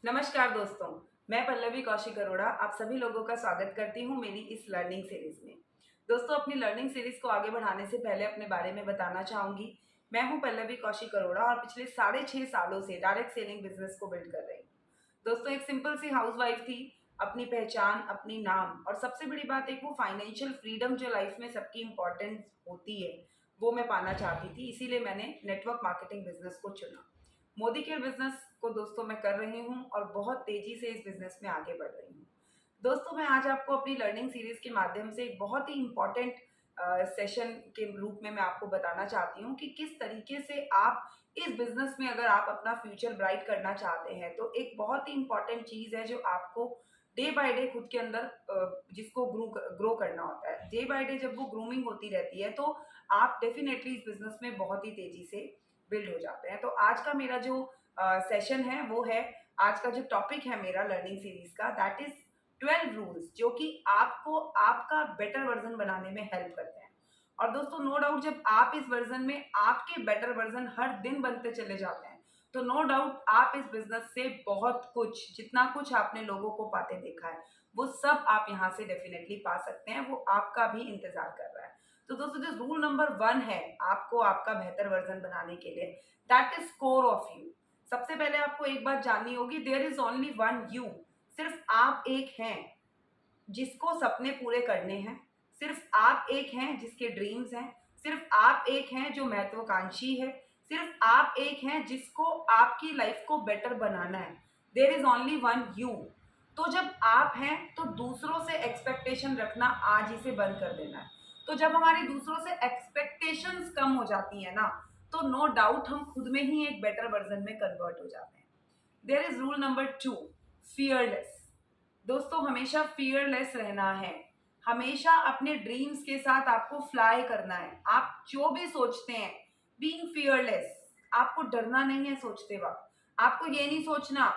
नमस्कार दोस्तों, मैं पल्लवी कौशिक अरोड़ा आप सभी लोगों का स्वागत करती हूँ मेरी इस लर्निंग सीरीज में। दोस्तों, अपनी लर्निंग सीरीज को आगे बढ़ाने से पहले अपने बारे में बताना चाहूंगी। मैं हूँ पल्लवी कौशिक अरोड़ा और पिछले 6.5 सालों से डायरेक्ट सेलिंग बिजनेस को बिल्ड कर रही हूँ। दोस्तों, एक सिंपल सी हाउसवाइफ थी। अपनी पहचान, अपनी नाम और सबसे बड़ी बात एक वो फाइनेंशियल फ्रीडम जो लाइफ में सबकी इंपॉर्टेंट होती है, वो मैं पाना चाहती थी। इसीलिए मैंने नेटवर्क मार्केटिंग बिजनेस को चुना। मोदी केयर बिजनेस को दोस्तों मैं कर रही हूँ और बहुत तेजी से इस बिजनेस में आगे बढ़ रही हूँ। दोस्तों, मैं आज आपको अपनी लर्निंग सीरीज के माध्यम से एक बहुत ही इम्पॉर्टेंट सेशन के रूप में मैं आपको बताना चाहती हूँ कि किस तरीके से आप इस बिजनेस में अगर आप अपना फ्यूचर ब्राइट करना चाहते हैं तो एक बहुत ही इम्पॉर्टेंट चीज है जो आपको डे बाय डे खुद के अंदर जिसको ग्रो करना होता है। डे बाय डे जब वो ग्रूमिंग होती रहती है तो आप डेफिनेटली इस बिजनेस में बहुत ही तेजी से बिल्ड हो जाते हैं। तो आज का मेरा जो सेशन है वो है, आज का जो टॉपिक है मेरा लर्निंग सीरीज का, दैट इज 12 रूल्स जो कि आपको आपका बेटर वर्जन बनाने में हेल्प करते हैं। और दोस्तों, नो डाउट जब आप इस वर्जन में आपके बेटर वर्जन हर दिन बनते चले जाते हैं तो नो डाउट आप इस बिजनेस से बहुत कुछ, जितना कुछ आपने लोगों को पाते देखा है, वो सब आप यहाँ से डेफिनेटली पा सकते हैं। वो आपका भी इंतजार कर रहा है। तो दोस्तों, जो रूल नंबर 1 है आपको आपका बेहतर वर्जन बनाने के लिए, that is core of you. सबसे पहले आपको एक बात जाननी होगी, there is only one you. सिर्फ आप एक हैं जिसको सपने पूरे करने हैं। सिर्फ आप एक हैं जिसके ड्रीम्स हैं। सिर्फ आप एक हैं जो महत्वाकांक्षी है। सिर्फ आप एक हैं जिसको आपकी लाइफ को बेटर बनाना है। There is only one you. तो जब आप हैं तो दूसरों से एक्सपेक्टेशन रखना आज ही से बंद कर देना है। तो जब हमारी दूसरों से एक्सपेक्टेशंस कम हो जाती है ना, तो नो डाउट हम खुद में ही एक बेटर वर्जन में कन्वर्ट हो जाते हैं। There is rule number 2, fearless. दोस्तों, हमेशा फियरलेस रहना है। हमेशा अपने ड्रीम्स के साथ आपको फ्लाई करना है। आप जो भी सोचते हैं, बीइंग फियरलेस, आपको डरना नहीं है सोचते वक्त। आपको ये नहीं सोचना,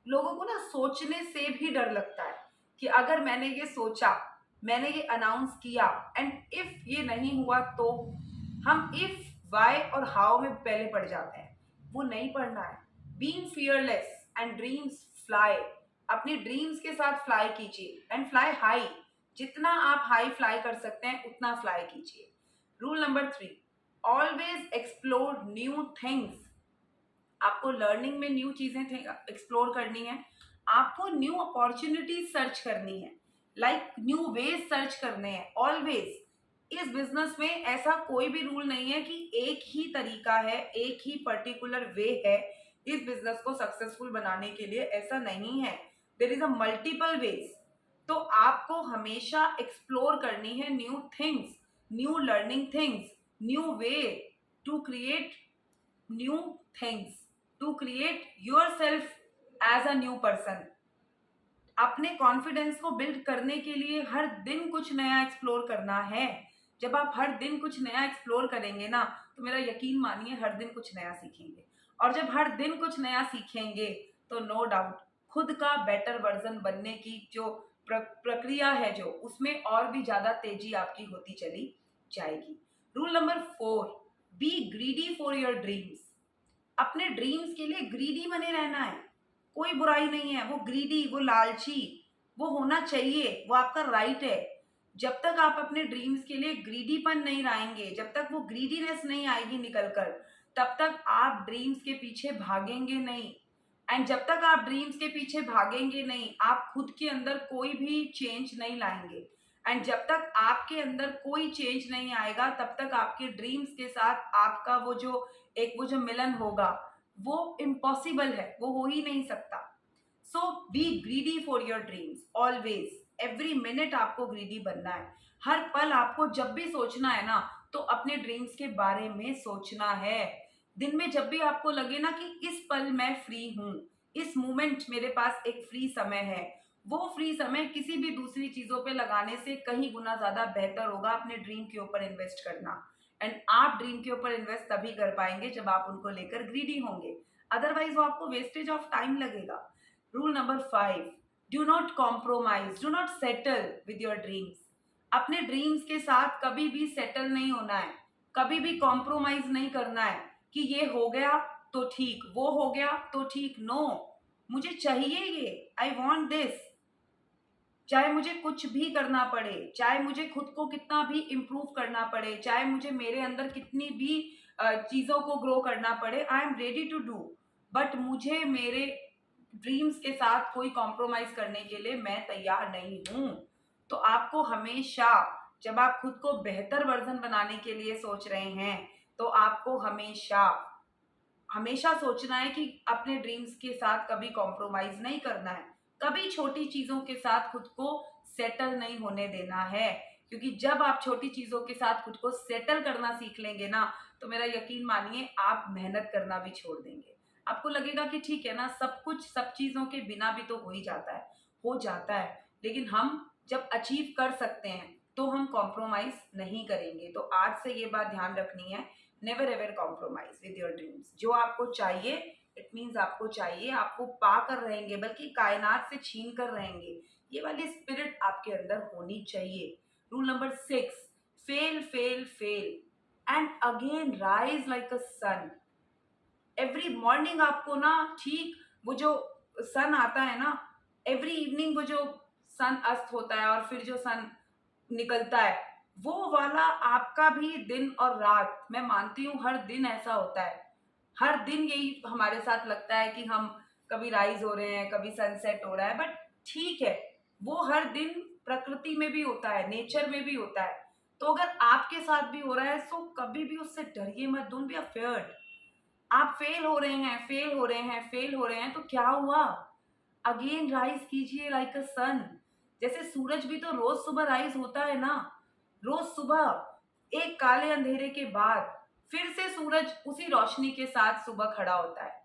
लोगों को ना सोचने से भी डर लगता है कि अगर मैंने ये सोचा, मैंने ये अनाउंस किया एंड इफ ये नहीं हुआ तो। हम इफ, वाई और हाउ में पहले पड़ जाते हैं, वो नहीं पढ़ना है। Being fearless and dreams fly. अपनी ड्रीम्स के साथ फ्लाई कीजिए एंड फ्लाई हाई। जितना आप हाई फ्लाई कर सकते हैं उतना फ्लाई कीजिए। Rule number 3, always explore new things. आपको लर्निंग में न्यू चीजें एक्सप्लोर करनी है। आपको न्यू अपॉर्चुनिटीज सर्च करनी है, लाइक न्यू वेज सर्च करने हैं ऑलवेज। इस बिजनेस में ऐसा कोई भी रूल नहीं है कि एक ही तरीका है, एक ही पर्टिकुलर वे है इस बिजनेस को सक्सेसफुल बनाने के लिए। ऐसा नहीं है, there is a multiple ways. तो आपको हमेशा एक्सप्लोर करनी है new things, new learning things, new way to create new things, to create yourself as a new person. अपने कॉन्फिडेंस को बिल्ड करने के लिए हर दिन कुछ नया एक्सप्लोर करना है। जब आप हर दिन कुछ नया एक्सप्लोर करेंगे ना, तो मेरा यकीन मानिए हर दिन कुछ नया सीखेंगे। और जब हर दिन कुछ नया सीखेंगे तो नो डाउट खुद का बेटर वर्जन बनने की जो प्रक्रिया है, जो उसमें और भी ज्यादा तेजी आपकी होती चली जाएगी। Rule number 4, B greedy for your dreams. अपने ड्रीम्स के लिए ग्रीडी बने रहना है। कोई बुराई नहीं है, वो ग्रीडी, वो लालची, वो होना चाहिए, वो आपका राइट है। जब तक आप अपने ड्रीम्स के लिए ग्रीडीपन नहीं लाएंगे, जब तक वो ग्रीडीनेस नहीं आएगी निकल कर, तब तक आप ड्रीम्स के पीछे भागेंगे नहीं। एंड जब तक आप ड्रीम्स के पीछे भागेंगे नहीं, आप खुद के अंदर कोई भी चेंज नहीं लाएंगे। एंड जब तक आपके अंदर कोई चेंज नहीं आएगा, तब तक आपके ड्रीम्स के साथ आपका वो जो मिलन होगा, वो इम्पॉसिबल है, वो हो ही नहीं सकता। So be greedy for your dreams always. Every minute आपको ग्रीडी बनना है। हर पल आपको जब भी सोचना है ना, तो अपने ड्रीम्स के बारे में सोचना है। दिन में जब भी आपको लगे ना कि इस पल मैं फ्री हूँ, इस मोमेंट मेरे पास एक फ्री समय है, वो फ्री समय किसी भी दूसरी चीजों पे लगाने से कहीं गुना ज्यादा बेहतर होगा अपने ड्रीम के ऊपर इन्वेस्ट करना। एंड आप ड्रीम के ऊपर इन्वेस्ट तभी कर पाएंगे जब आप उनको लेकर ग्रीडी होंगे, अदरवाइज वो आपको वेस्टेज ऑफ टाइम लगेगा। Rule number 5, do not compromise, do not settle with your dreams. अपने ड्रीम्स के साथ कभी भी सेटल नहीं होना है, कभी भी कॉम्प्रोमाइज नहीं करना है कि ये हो गया तो ठीक, वो हो गया तो ठीक। नो, मुझे चाहिए ये, आई वॉन्ट दिस। चाहे मुझे कुछ भी करना पड़े, चाहे मुझे खुद को कितना भी इम्प्रूव करना पड़े, चाहे मुझे मेरे अंदर कितनी भी चीज़ों को ग्रो करना पड़े, I am ready to do. But मुझे मेरे ड्रीम्स के साथ कोई कॉम्प्रोमाइज करने के लिए मैं तैयार नहीं हूँ। तो आपको हमेशा, जब आप खुद को बेहतर वर्जन बनाने के लिए सोच रहे हैं, तो आपको हमेशा हमेशा सोचना है कि अपने ड्रीम्स के साथ कभी कॉम्प्रोमाइज नहीं करना है, कभी छोटी चीजों के साथ खुद को सेटल नहीं होने देना है। क्योंकि जब आप छोटी चीजों के साथ खुद को सेटल करना सीख लेंगे ना, तो मेरा यकीन मानिए आप मेहनत करना भी छोड़ देंगे। आपको लगेगा कि ठीक है ना, सब कुछ सब चीजों के बिना भी तो हो ही जाता है, हो जाता है, लेकिन हम जब अचीव कर सकते हैं तो हम कॉम्प्रोमाइज नहीं करेंगे। तो आज से ये बात ध्यान रखनी है, never ever compromise with your dreams. जो आपको चाहिए, इट मीन्स आपको चाहिए, आपको पा कर रहेंगे, बल्कि कायनात से छीन कर रहेंगे। ये वाली स्पिरिट आपके अंदर होनी चाहिए। Rule number 6, fail fail fail and again rise like a sun. Every morning आपको ना, ठीक वो जो सन आता है ना, एवरी इवनिंग वो जो सन अस्त होता है और फिर जो सन निकलता है, वो वाला आपका भी दिन और रात, मैं मानती हूँ हर दिन ऐसा होता है। हर दिन यही हमारे साथ लगता है कि हम कभी राइज हो रहे हैं, कभी सनसेट हो रहा है, बट ठीक है, वो हर दिन प्रकृति में भी होता है, नेचर में भी होता है। तो अगर आपके साथ भी हो रहा है, तो कभी भी उससे डरिए मत, डोंट बी अफेयर्ड। आप फेल हो रहे हैं, फेल हो रहे हैं, फेल हो रहे हैं, तो क्या हुआ? अगेन राइज कीजिए लाइक अ सन। जैसे सूरज भी तो रोज सुबह राइज होता है ना, रोज सुबह एक काले अंधेरे के बाद फिर से सूरज उसी रोशनी के साथ सुबह खड़ा होता है।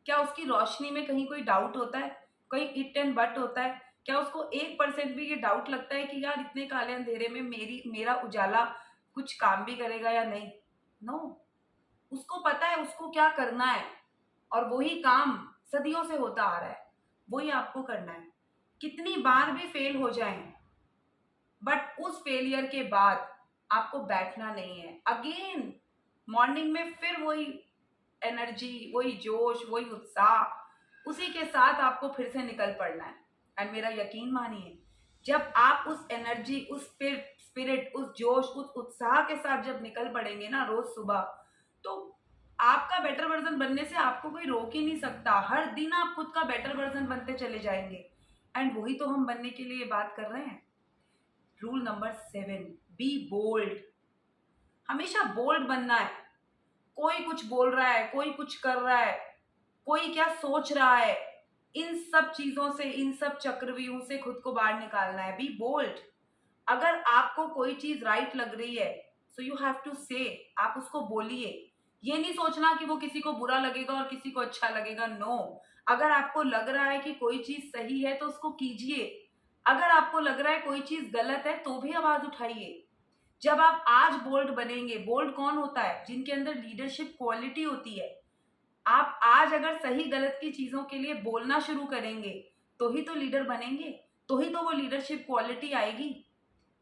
क्या उसकी रोशनी में कहीं कोई डाउट होता है, कोई इट एंड बट होता है? क्या उसको 1% भी ये डाउट लगता है कि यार इतने काले अंधेरे में मेरा उजाला कुछ काम भी करेगा या नहीं? नो, उसको पता है उसको क्या करना है, और वही काम सदियों से होता आ रहा है, वही आपको करना है। कितनी बार भी फेल हो जाएं, बट उस फेलियर के बाद आपको बैठना नहीं है। अगेन मॉर्निंग में फिर वही एनर्जी, वही जोश, वही उत्साह, उसी के साथ आपको फिर से निकल पड़ना है। एंड मेरा यकीन मानिए, जब आप उस एनर्जी, उस स्पिरिट, उस जोश, उस उत्साह के साथ जब निकल पड़ेंगे ना रोज सुबह, तो आपका बेटर वर्जन बनने से आपको कोई रोक ही नहीं सकता। हर दिन आप खुद का बेटर वर्जन बनते चले जाएंगे, एंड वही तो हम बनने के लिए बात कर रहे हैं। Rule number 7, be bold. हमेशा बोल्ड बनना है। कोई कुछ बोल रहा है, कोई कुछ कर रहा है, कोई क्या सोच रहा है, इन सब चीजों से, इन सब चक्रव्यूह से खुद को बाहर निकालना है। Be bold. अगर आपको कोई चीज राइट लग रही है, सो यू हैव टू से, आप उसको बोलिए। ये नहीं सोचना कि वो किसी को बुरा लगेगा और किसी को अच्छा लगेगा, नो। अगर आपको लग रहा है कि कोई चीज सही है तो उसको कीजिए। अगर आपको लग रहा है कोई चीज गलत है तो भी आवाज उठाइए। जब आप आज बोल्ड बनेंगे, बोल्ड कौन होता है? जिनके अंदर लीडरशिप क्वालिटी होती है। आप आज अगर सही गलत की चीजों के लिए बोलना शुरू करेंगे, तो ही तो लीडर बनेंगे, तो ही तो वो लीडरशिप क्वालिटी आएगी।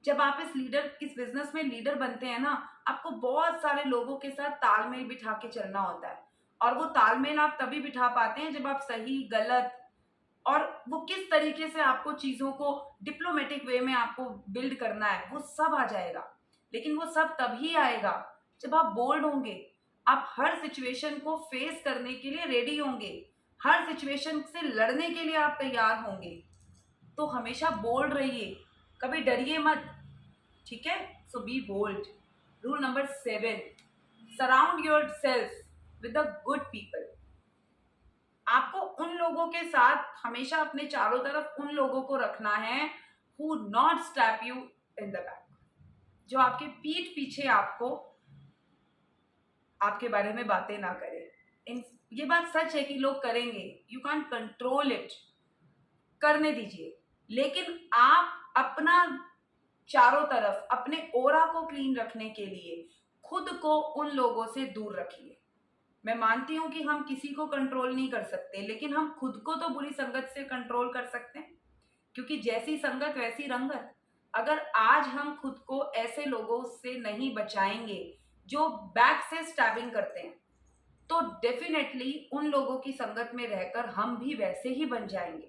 जब आप इस बिजनेस में लीडर बनते हैं ना, आपको बहुत सारे लोगों के साथ तालमेल बिठा के चलना होता है। और वो तालमेल आप तभी बिठा पाते हैं जब आप सही गलत और वो किस तरीके से आपको चीजों को डिप्लोमेटिक वे में आपको बिल्ड करना है, वो सब आ जाएगा। लेकिन वो सब तभी आएगा जब आप बोल्ड होंगे। आप हर सिचुएशन को फेस करने के लिए रेडी होंगे, हर सिचुएशन से लड़ने के लिए आप तैयार होंगे। तो हमेशा बोल्ड रहिए, कभी डरिए मत, ठीक है? So be bold. Rule number 7, surround yourself with the good people. आपको उन लोगों के साथ हमेशा अपने चारों तरफ उन लोगों को रखना है who not step you in the back, जो आपके पीठ पीछे आपको आपके बारे में बातें ना करें। ये बात सच है कि लोग करेंगे, यू कैन कंट्रोल इट, करने दीजिए। लेकिन आप अपना चारों तरफ अपने ओरा को क्लीन रखने के लिए खुद को उन लोगों से दूर रखिए। मैं मानती हूं कि हम किसी को कंट्रोल नहीं कर सकते, लेकिन हम खुद को तो बुरी संगत से कंट्रोल कर सकते हैं, क्योंकि जैसी संगत वैसी रंगत। अगर आज हम खुद को ऐसे लोगों से नहीं बचाएंगे जो बैक से स्टैबिंग करते हैं, तो डेफिनेटली उन लोगों की संगत में रहकर हम भी वैसे ही बन जाएंगे।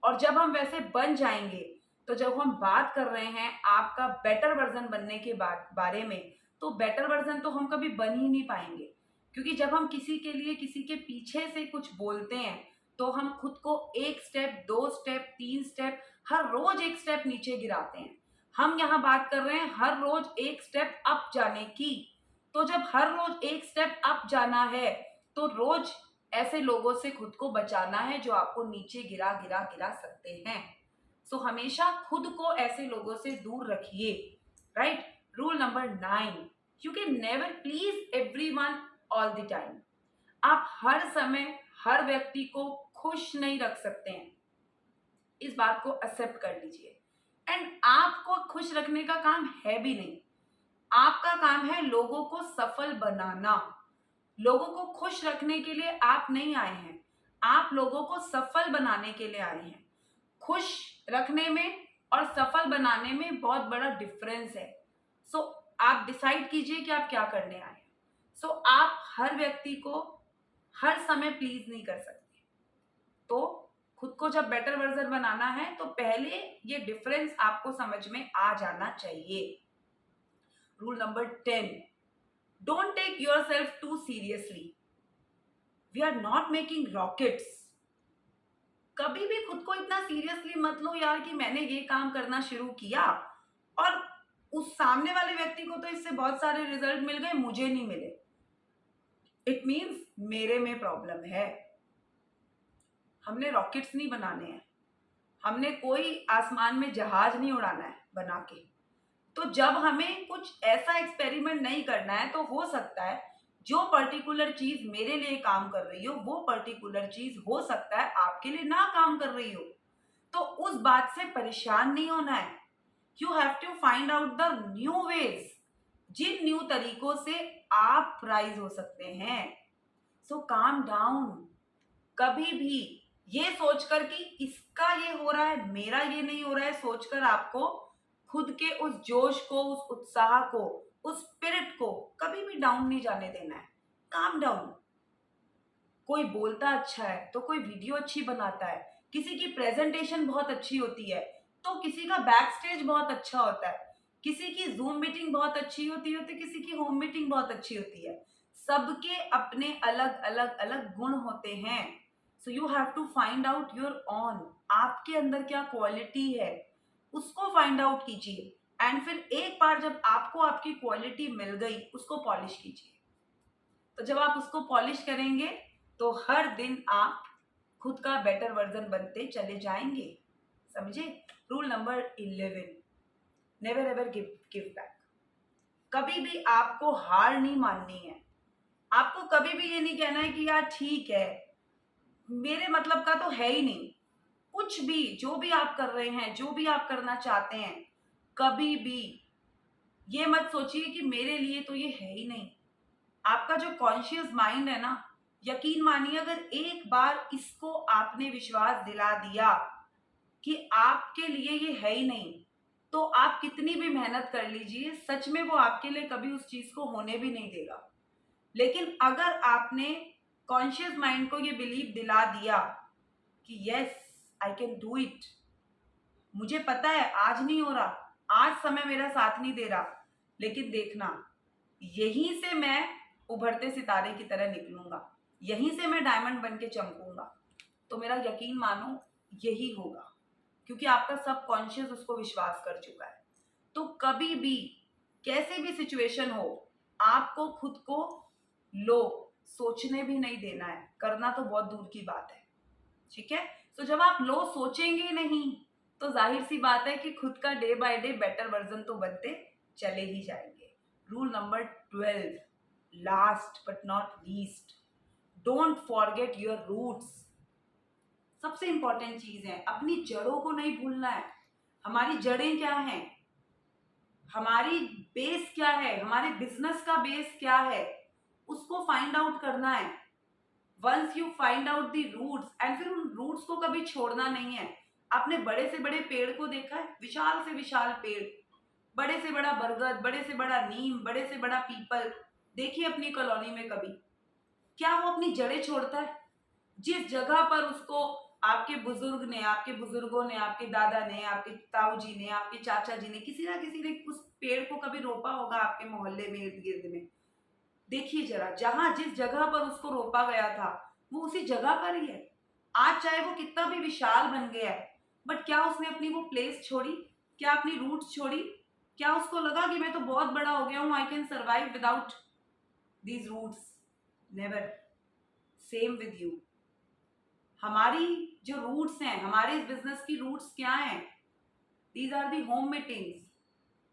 और जब हम वैसे बन जाएंगे, तो जब हम बात कर रहे हैं आपका बेटर वर्जन बनने के बारे में, तो बेटर वर्जन तो हम कभी बन ही नहीं पाएंगे। क्योंकि जब हम किसी के लिए किसी के पीछे से कुछ बोलते हैं, तो हम खुद को एक स्टेप, दो स्टेप, तीन स्टेप, हर रोज एक स्टेप नीचे गिराते हैं। हम यहाँ बात कर रहे हैं हर रोज एक स्टेप अप जाने की। तो जब हर रोज एक स्टेप अप जाना है, तो रोज ऐसे लोगों से खुद को बचाना है जो आपको नीचे गिरा गिरा गिरा सकते हैं। सो हमेशा खुद को ऐसे लोगों से दूर रखिए। Right. Rule number 9, you can never please everyone all the time. आप हर समय हर व्यक्ति को खुश नहीं रख सकते हैं, इस बात को एक्सेप्ट कर लीजिए। एंड आपको खुश रखने का काम है भी नहीं, आपका काम है लोगों को सफल बनाना। लोगों को खुश रखने के लिए आप नहीं आए हैं, आप लोगों को सफल बनाने के लिए आए हैं। खुश रखने में और सफल बनाने में बहुत बड़ा डिफरेंस है। सो आप डिसाइड कीजिए कि आप क्या करने आए हैं। सो आप हर व्यक्ति को हर समय प्लीज नहीं कर सकते। तो खुद को जब बेटर वर्जन बनाना है, तो पहले ये डिफरेंस आपको समझ में आ जाना चाहिए। Rule number 10, don't take yourself too seriously. We are not making rockets. कभी भी खुद को इतना सीरियसली मत लो यार कि मैंने ये काम करना शुरू किया और उस सामने वाले व्यक्ति को तो इससे बहुत सारे रिजल्ट मिल गए, मुझे नहीं मिले। इट मीन्स मेरे में प्रॉब्लम है। हमने रॉकेट्स नहीं बनाने हैं, हमने कोई आसमान में जहाज नहीं उड़ाना है बना के। तो जब हमें कुछ ऐसा एक्सपेरिमेंट नहीं करना है, तो हो सकता है जो पर्टिकुलर चीज मेरे लिए काम कर रही हो, वो पर्टिकुलर चीज हो सकता है आपके लिए ना काम कर रही हो। तो उस बात से परेशान नहीं होना है। You have to find out the new ways, जिन न्यू तरीकों से आप राइज हो सकते हैं। सो काम डाउन। कभी भी ये सोचकर कि इसका ये हो रहा है, मेरा ये नहीं हो रहा है, सोचकर आपको खुद के उस जोश को, उस उत्साह को, उस स्पिरिट को कभी भी डाउन नहीं जाने देना है। Calm down. कोई बोलता अच्छा है तो कोई वीडियो अच्छी बनाता है, किसी की प्रेजेंटेशन बहुत अच्छी होती है तो किसी का बैक स्टेज बहुत अच्छा होता है, किसी की जूम मीटिंग बहुत अच्छी होती है तो किसी की होम मीटिंग बहुत अच्छी होती है। सबके अपने अलग अलग अलग गुण होते हैं। So you have to find out your own. आपके अंदर क्या क्वालिटी है, उसको फाइंड आउट कीजिए। एंड फिर एक बार जब आपको आपकी क्वालिटी मिल गई, उसको पॉलिश कीजिए। तो जब आप उसको पॉलिश करेंगे, तो हर दिन आप खुद का बेटर वर्जन बनते चले जाएंगे। समझे। Rule number 11, never ever give back. कभी भी आपको हार नहीं माननी है। आपको कभी भी ये नहीं कहना है कि यार ठीक है, मेरे मतलब का तो है ही नहीं। कुछ भी, जो भी आप कर रहे हैं, जो भी आप करना चाहते हैं, कभी भी ये मत सोचिए कि मेरे लिए तो ये है ही नहीं। आपका जो कॉन्शियस माइंड है ना, यकीन मानिए अगर एक बार इसको आपने विश्वास दिला दिया कि आपके लिए ये है ही नहीं, तो आप कितनी भी मेहनत कर लीजिए, सच में वो आपके लिए कभी उस चीज को होने भी नहीं देगा। लेकिन अगर आपने कॉन्शियस माइंड को ये बिलीव दिला दिया कि yes I can do it, मुझे पता है आज नहीं हो रहा, आज समय मेरा साथ नहीं दे रहा, लेकिन देखना यहीं से मैं उभरते सितारे की तरह निकलूंगा, यहीं से मैं डायमंड बन के चमकूंगा, तो मेरा यकीन मानो यही होगा। क्योंकि आपका सब कॉन्शियस उसको विश्वास कर चुका है। तो कभी भी कैसे भी सिचुएशन हो, आपको खुद को लो सोचने भी नहीं देना है, करना तो बहुत दूर की बात है। ठीक है। तो जब आप लो सोचेंगे नहीं, तो जाहिर सी बात है कि खुद का day by day better version तो बनते चले ही जाएंगे। Rule number 12, last but not least, don't forget your roots. सबसे इंपॉर्टेंट चीज है, अपनी जड़ों को नहीं भूलना है। हमारी जड़ें क्या हैं, हमारी बेस क्या है, हमारे बिजनेस का बेस क्या है, उसको फाइंड आउट करना है। Once you find out the roots, and फिर उन रूट्स को कभी छोड़ना नहीं है। आपने बड़े से बड़े पेड़ को देखा है, विशाल से विशाल पेड़, बड़े से बड़ा बरगद, बड़े से बड़ा नीम, बड़े से बड़ा पीपल, देखिए अपनी कॉलोनी में कभी क्या वो अपनी जड़ें छोड़ता है? जिस जगह पर उसको आपके बुजुर्ग ने, आपके बुजुर्गों ने, आपके दादा ने, आपके ताऊ जी ने, आपके चाचा जी ने, किसी ना किसी ने उस पेड़ को कभी रोपा होगा आपके मोहल्ले में, इर्द गिर्द में। देखिए जरा, जहां जिस जगह पर उसको रोपा गया था वो उसी जगह पर ही है। आज चाहे वो कितना भी विशाल बन गया है, बट क्या उसने अपनी वो प्लेस छोड़ी? क्या अपनी रूट्स छोड़ी? क्या उसको लगा कि मैं तो बहुत बड़ा हो गया हूं, I can survive without these roots? Never. Same with you. हमारी जो रूट्स हैं, हमारे इस बिजनेस की रूट्स क्या हैं? These are the home meetings.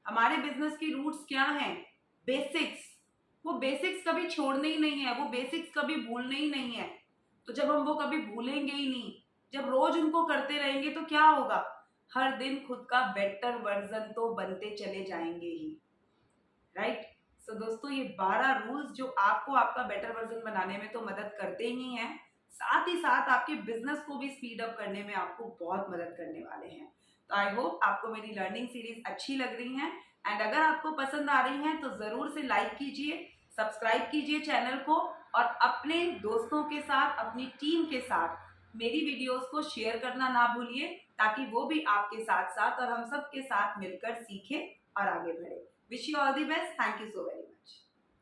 हमारे बिजनेस की रूट्स क्या हैं? बेसिक्स। वो बेसिक्स कभी छोड़ने ही नहीं है, वो बेसिक्स कभी भूलने ही नहीं है। तो जब हम वो कभी भूलेंगे ही नहीं, जब रोज उनको करते रहेंगे तो क्या होगा? हर दिन खुद का बेटर वर्जन तो बनते चले जाएंगे ही। राइट? सो दोस्तों, ये 12 रूल्स जो आपको आपका बेटर वर्जन बनाने में तो मदद करते ही हैं, साथ ही साथ आपके बिजनेस को भी स्पीड अप करने में आपको बहुत मदद करने वाले हैं। तो आई होप आपको मेरी लर्निंग सीरीज अच्छी लग रही है, एंड अगर आपको पसंद आ रही हैं तो जरूर से लाइक कीजिए, सब्सक्राइब कीजिए चैनल को, और अपने दोस्तों के साथ, अपनी टीम के साथ मेरी वीडियोस को शेयर करना ना भूलिए, ताकि वो भी आपके साथ साथ और हम सब के साथ मिलकर सीखें और आगे बढ़े। Wish you all the best. Thank you so very much.